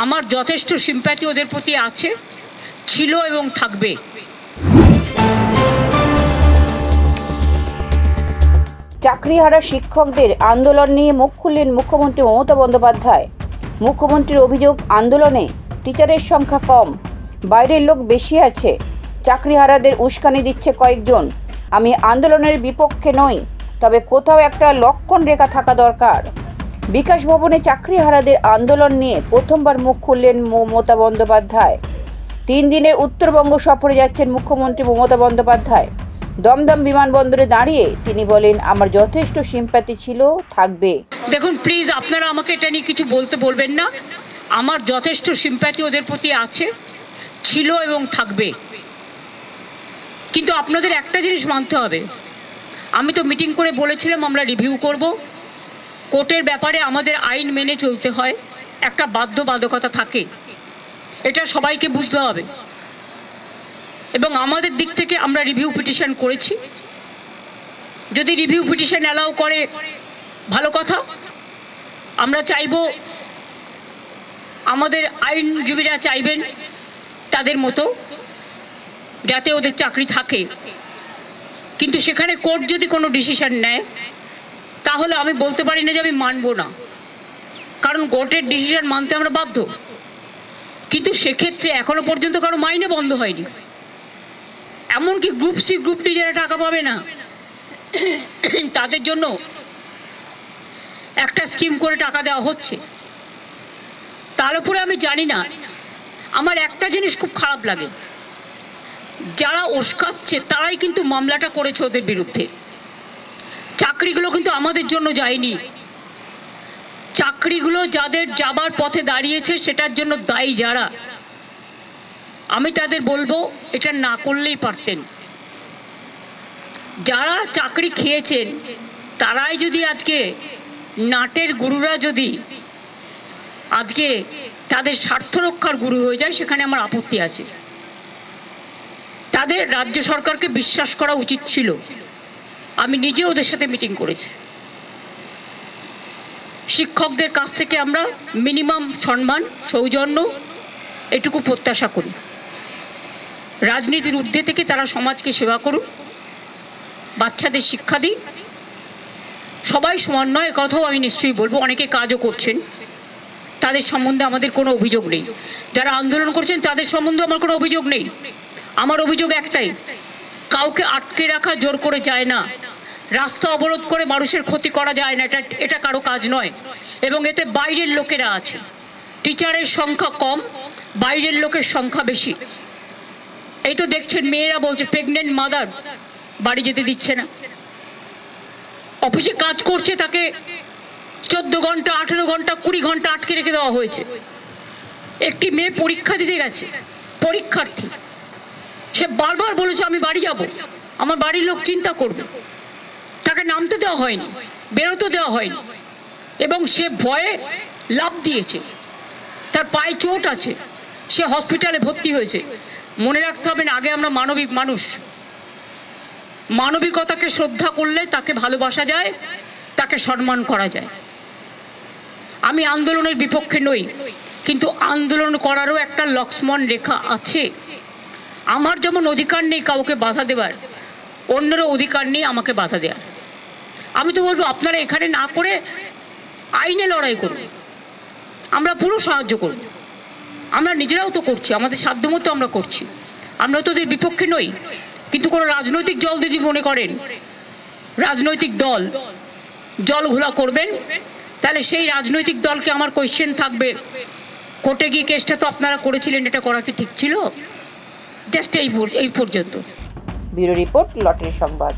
আমার যথেষ্ট সিম্প্যাথি ওদের প্রতি আছে, ছিল এবং থাকবে। চাকরিহারা শিক্ষকদের আন্দোলন নিয়ে মুখ খুললেন মুখ্যমন্ত্রী মমতা বন্দ্যোপাধ্যায়। মুখ্যমন্ত্রীর অভিযোগ, আন্দোলনে টিচারের সংখ্যা কম, বাইরের লোক বেশি আছে, চাকরিহারাদের উস্কানি দিচ্ছে কয়েকজন। আমি আন্দোলনের বিপক্ষে নই, তবে কোথাও একটা লক্ষণ রেখা থাকা দরকার। বিকাশ ভবনে চাকরিহারাদের আন্দোলন নিয়ে প্রথমবার মুখ খুললেন মমতা বন্দ্যোপাধ্যায়। 3 দিনের উত্তরবঙ্গ সফরে যাচ্ছেন মুখ্যমন্ত্রী মমতা বন্দ্যোপাধ্যায়। দমদম বিমানবন্দরে দাঁড়িয়ে তিনি বলেন, আমার যথেষ্ট সিম্প্যাথি ছিল, থাকবে। দেখুন প্লিজ, আপনারা আমাকে এটা নিয়ে কিছু বলবেন না। আমার যথেষ্ট সিম্প্যাথি ওদের প্রতি আছে, ছিল এবং থাকবে। কিন্তু আপনাদের একটা জিনিস মানতে হবে, আমি তো মিটিং করে বলেছিলাম আমরা রিভিউ করব। কোর্টের ব্যাপারে আমাদের আইন মেনে চলতে হয়, একটা বাধ্যবাধকতা থাকে, এটা সবাইকে বুঝতে হবে। এবং আমাদের দিক থেকে আমরা রিভিউ পিটিশন করেছি। যদি রিভিউ পিটিশন অ্যালাউ করে ভালো কথা। আমরা চাইব, আমাদের আইনজীবীরা চাইবেন তাদের মতো যাতে ওদের চাকরি থাকে। কিন্তু সেখানে কোর্ট যদি কোনো ডিসিশন নেয় তাহলে আমি বলতে পারি না যে আমি মানব না, কারণ কোর্টের ডিসিশন মানতে আমরা বাধ্য। কিন্তু সেক্ষেত্রে এখনো পর্যন্ত কারো মাইনে বন্ধ হয়নি। এমনকি গ্রুপ সি গ্রুপ ডি যারা টাকা পাবে না তাদের জন্য একটা স্কিম করে টাকা দেওয়া হচ্ছে। তার উপরে আমি জানি না, আমার একটা জিনিস খুব খারাপ লাগে, যারা উস্কাচ্ছে তারাই কিন্তু মামলাটা করেছে ওদের বিরুদ্ধে। চাকরিগুলো কিন্তু আমাদের জন্য যায়নি। চাকরিগুলো যাদের যাবার পথে দাঁড়িয়েছে সেটার জন্য দায়ী যারা, আমি তাদের বলবো এটা না করলেই পারতেন। যারা চাকরি খেয়েছেন তারাই যদি আজকে নাটের গুরুরা যদি আজকে তাদের স্বার্থ রক্ষার গুরু হয়ে যায়, সেখানে আমার আপত্তি আছে। তাদের রাজ্য সরকারকে বিশ্বাস করা উচিত ছিল। আমি নিজে ওদের সাথে মিটিং করেছি। শিক্ষকদের কাছ থেকে আমরা মিনিমাম সম্মান, সৌজন্য এটুকু প্রত্যাশা করি। রাজনীতির ঊর্ধ্বে থেকে তারা সমাজকে সেবা করুন, বাচ্চাদের শিক্ষা দিন। সবাই সমান নয়, কথাও আমি নিশ্চয়ই বলবো। অনেকে কাজও করছেন, তাদের সম্বন্ধে আমাদের কোনো অভিযোগ নেই। যারা আন্দোলন করছেন তাদের সম্বন্ধে আমার কোনো অভিযোগ নেই। আমার অভিযোগ একটাই, কাউকে আটকে রাখা জোর করে যায় না, রাস্তা অবরোধ করে মানুষের ক্ষতি করা যায় না, এটা কারো কাজ নয়। এবং এতে বাইরের লোকেরা আছে। টিচারের সংখ্যা কম, বাইরের লোকের সংখ্যা বেশি। এই তো দেখছেন মেয়েরা বলছে প্রেগনেন্ট মাদার বাড়ি যেতে দিচ্ছে না। অফিসে কাজ করছে তাকে 14 ঘন্টা, 18 ঘন্টা, 20 ঘন্টা আটকে রেখে দেওয়া হয়েছে। একটি মেয়ে পরীক্ষা দিতে গেছে, পরীক্ষার্থী, সে বারবার বলেছে আমি বাড়ি যাব, আমার বাড়ির লোক চিন্তা করবে। তাকে নামতে দেওয়া হয়নি, বেরোতে দেওয়া হয়নি, এবং সে ভয়ে লাফ দিয়েছে। তার পায়ে চোট আছে, সে হসপিটালে ভর্তি হয়েছে। মনে রাখতে হবে না, আগে আমরা মানবিক মানুষ। মানবিকতাকে শ্রদ্ধা করলে তাকে ভালোবাসা যায়, তাকে সম্মান করা যায়। আমি আন্দোলনের বিপক্ষে নই, কিন্তু আন্দোলন করারও একটা লক্ষ্মণ রেখা আছে। আমার যেমন অধিকার নেই কাউকে বাধা দেবার, অন্যেরও অধিকার নেই আমাকে বাধা দেওয়ার। আমি তো বলবো আপনারা এখানে না করে আইনে লড়াই করুন, আমরা পুরো সাহায্য করব। আমরা নিজেরাও তো করছি, আমাদের সাধ্যমতো আমরা করছি। আমরা তো ওদের বিপক্ষে নই। কিন্তু কোনো রাজনৈতিক দল যদি মনে করেন রাজনৈতিক দল জল ঘোলা করবেন, তাহলে সেই রাজনৈতিক দলকে আমার কোয়েশ্চেন থাকবে, কোর্টে গিয়ে কেসটা তো আপনারা করেছিলেন, এটা করা কি ঠিক ছিল? জাস্ট এই পর্যন্ত। ব্যুরো রিপোর্ট, লটারি সংবাদ।